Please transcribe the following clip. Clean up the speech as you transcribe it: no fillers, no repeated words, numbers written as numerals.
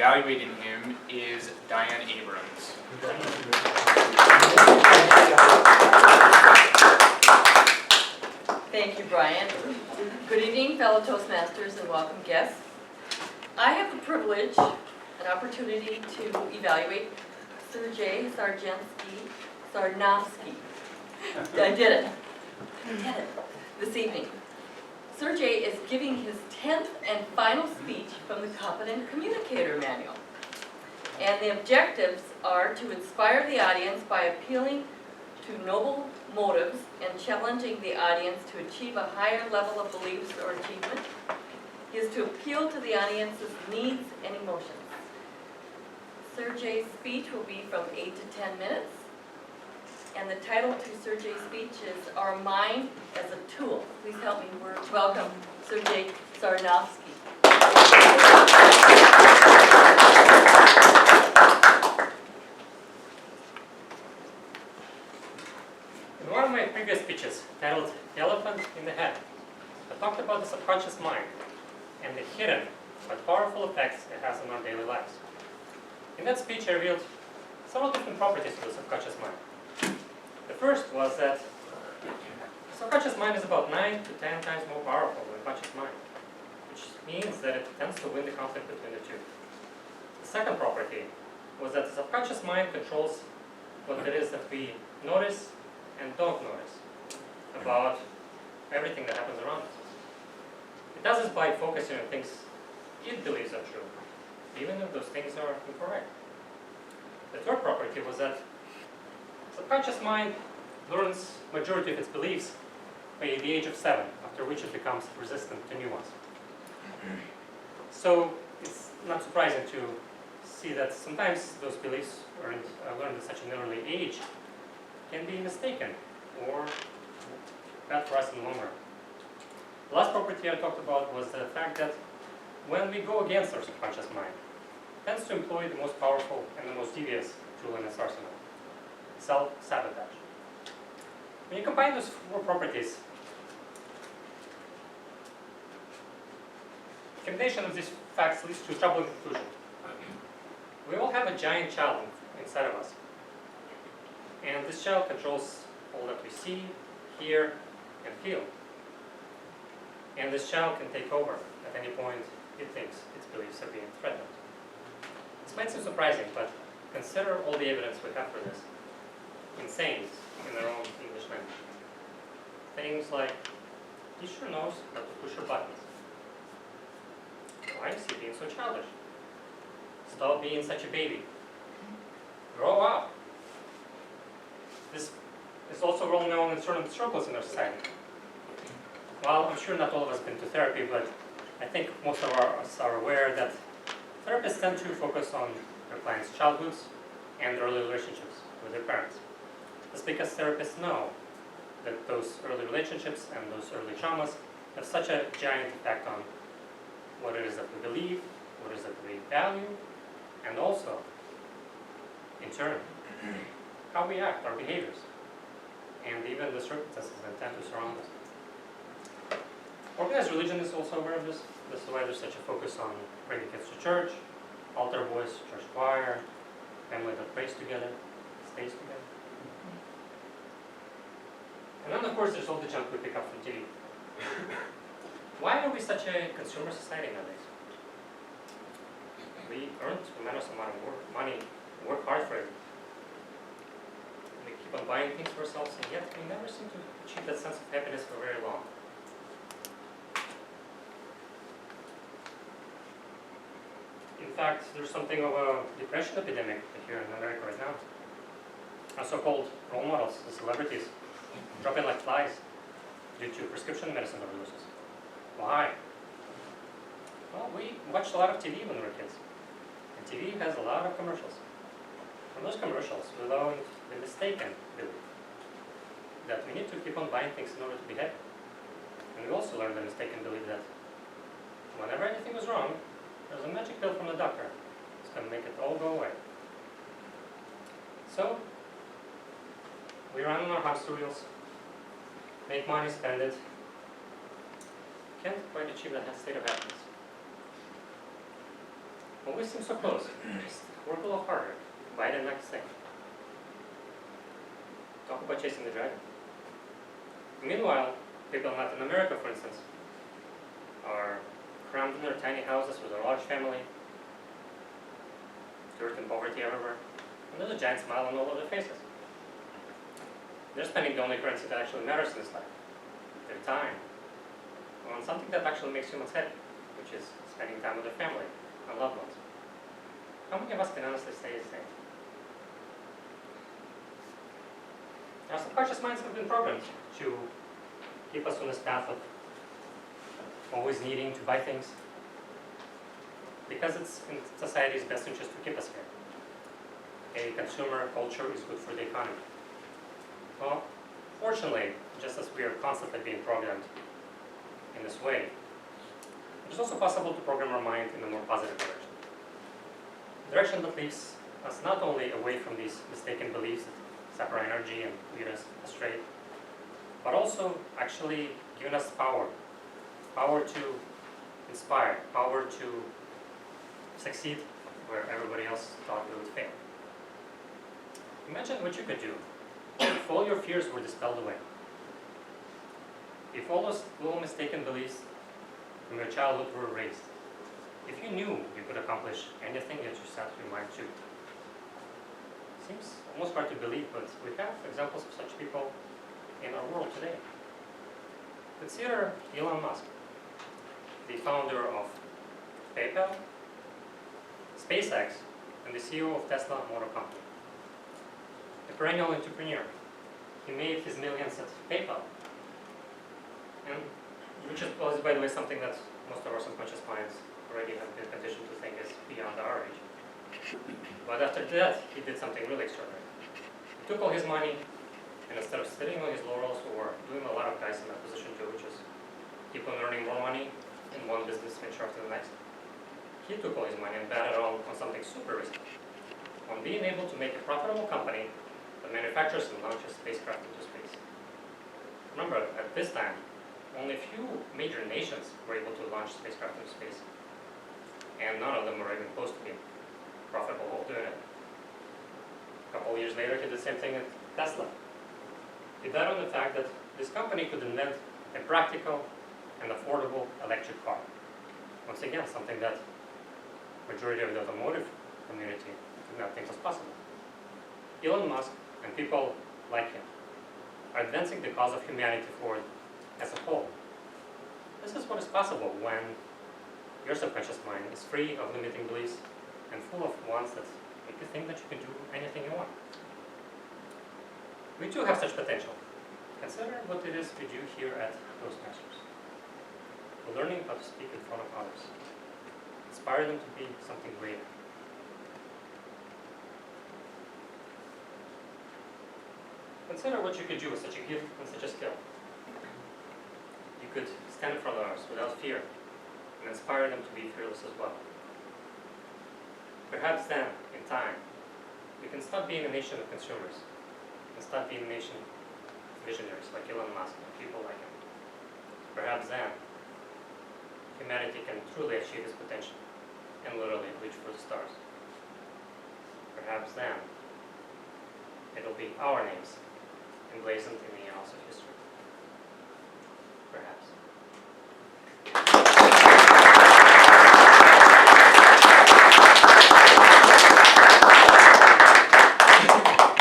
evaluating him is Diane Abrams. Thank you, Brian. Good evening, fellow Toastmasters and welcome guests. I have the privilege and opportunity to evaluate Sergei Sarnowski. I did it. This evening. Sergei is giving his 10th and final speech from the Competent Communicator Manual. And the objectives are to inspire the audience by appealing to noble motives and challenging the audience to achieve a higher level of beliefs or achievement. He is to appeal to the audience's needs and emotions. Sergei's speech will be from 8 to 10 minutes. And the title to Sergei's speech is Our Mind as a Tool. Please help me welcome Sergei Sarnowski. In one of my previous speeches, titled The Elephant in the Head, I talked about the subconscious mind and the hidden but powerful effects it has on our daily lives. In that speech, I revealed several different properties of the subconscious mind. The first was that the subconscious mind is about 9 to 10 times more powerful than the conscious mind, which means that it tends to win the conflict between the two. The second property was that the subconscious mind controls what it is that we notice and don't notice about everything that happens around us. It does this by focusing on things it believes are true, even if those things are incorrect. The third property was that subconscious mind learns majority of its beliefs by the age of 7, after which it becomes resistant to new ones. So it's not surprising to see that sometimes those beliefs learned at such an early age can be mistaken or bad for us in the long run. The last property I talked about was the fact that when we go against our subconscious mind, it tends to employ the most powerful and the most devious tool in its arsenal: self-sabotage. When you combine those four properties, the combination of these facts leads to a troubling conclusion. We all have a giant child inside of us. And this child controls all that we see, hear, and feel. And this child can take over at any point it thinks its beliefs are being threatened. This might seem surprising, but consider all the evidence we have for this. Insane in their own English language. Things like, he sure knows how to push her buttons. Why is he being so childish? Stop being such a baby. Grow up. This is also well known in certain circles in our society. Well, I'm sure not all of us have been to therapy, but I think most of us are aware that therapists tend to focus on their clients' childhoods and their early relationships with their parents. That's because therapists know that those early relationships and those early traumas have such a giant effect on what it is that we believe, what it is that we value, and also, in turn, how we act, our behaviors, and even the circumstances that tend to surround us. Organized religion is also aware of this. This is why there's such a focus on bringing kids to church, altar boys, church choir, family that prays together, stays together. And then, of course, there's all the junk we pick up from TV. Why are we such a consumer society nowadays? We earn a tremendous amount of money, work hard for it. We keep on buying things for ourselves, and yet we never seem to achieve that sense of happiness for very long. In fact, there's something of a depression epidemic here in America right now. Our so-called role models, the celebrities, dropping like flies due to prescription medicine overdoses. Why? Well, we watched a lot of TV when we were kids. And TV has a lot of commercials. From those commercials, we learned the mistaken belief that we need to keep on buying things in order to be happy. And we also learned the mistaken belief that whenever anything was wrong, there's a magic pill from the doctor. It's going to make it all go away. So, we run on our hamster wheels, make money, spend it, can't quite achieve that state of happiness. Always seem so close. Just work a little harder. Buy the next thing. Talk about chasing the dragon. Meanwhile, people in Latin America, for instance, are crammed in their tiny houses with a large family, dirt and poverty everywhere, and there's a giant smile on all of their faces. They're spending the only currency that actually matters in this life, their time, on something that actually makes humans happy, which is spending time with their family and loved ones. How many of us can honestly say the same? Our subconscious minds have been programmed to keep us on this path of always needing to buy things, because it's in society's best interest to keep us here. A consumer culture is good for the economy. Well, fortunately, just as we are constantly being programmed in this way, it is also possible to program our mind in a more positive direction. A direction that leads us not only away from these mistaken beliefs that sap our energy and lead us astray, but also actually giving us power. Power to inspire, power to succeed where everybody else thought we would fail. Imagine what you could do if all your fears were dispelled away. If all those little mistaken beliefs from your childhood were erased. If you knew you could accomplish anything that you set your mind to. Seems almost hard to believe, but we have examples of such people in our world today. Consider Elon Musk, the founder of PayPal, SpaceX, and the CEO of Tesla Motor Company. A perennial entrepreneur. He made his millions at PayPal. And which is, by the way, something that most of our subconscious minds already have been conditioned to think is beyond our age. But after that, he did something really extraordinary. He took all his money, and instead of sitting on his laurels or doing a lot of guys in that position too, which is keep on earning more money in one business venture after the next, he took all his money and bet it on something super risky. On being able to make a profitable company that manufactures and launches spacecraft into space. Remember, at this time, only a few major nations were able to launch spacecraft into space. And none of them were even close to being profitable while doing it. A couple of years later, he did the same thing at Tesla. He bet on the fact that this company could invent a practical and affordable electric car. Once again, something that majority of the automotive community did not think was possible. Elon Musk and people like him are advancing the cause of humanity forward as a whole. This is what is possible when your subconscious mind is free of limiting beliefs and full of ones that make you think that you can do anything you want. We too have such potential. Consider what it is we do here at Toastmasters. We're learning how to speak in front of others. Inspire them to be something greater. Consider what you could do with such a gift and such a skill. You could stand in front of others without fear and inspire them to be fearless as well. Perhaps then, in time, we can stop being a nation of consumers and start being a nation of visionaries like Elon Musk and people like him. Perhaps then, humanity can truly achieve its potential and literally reach for the stars. Perhaps then, it'll be our names emblazoned in the annals of history.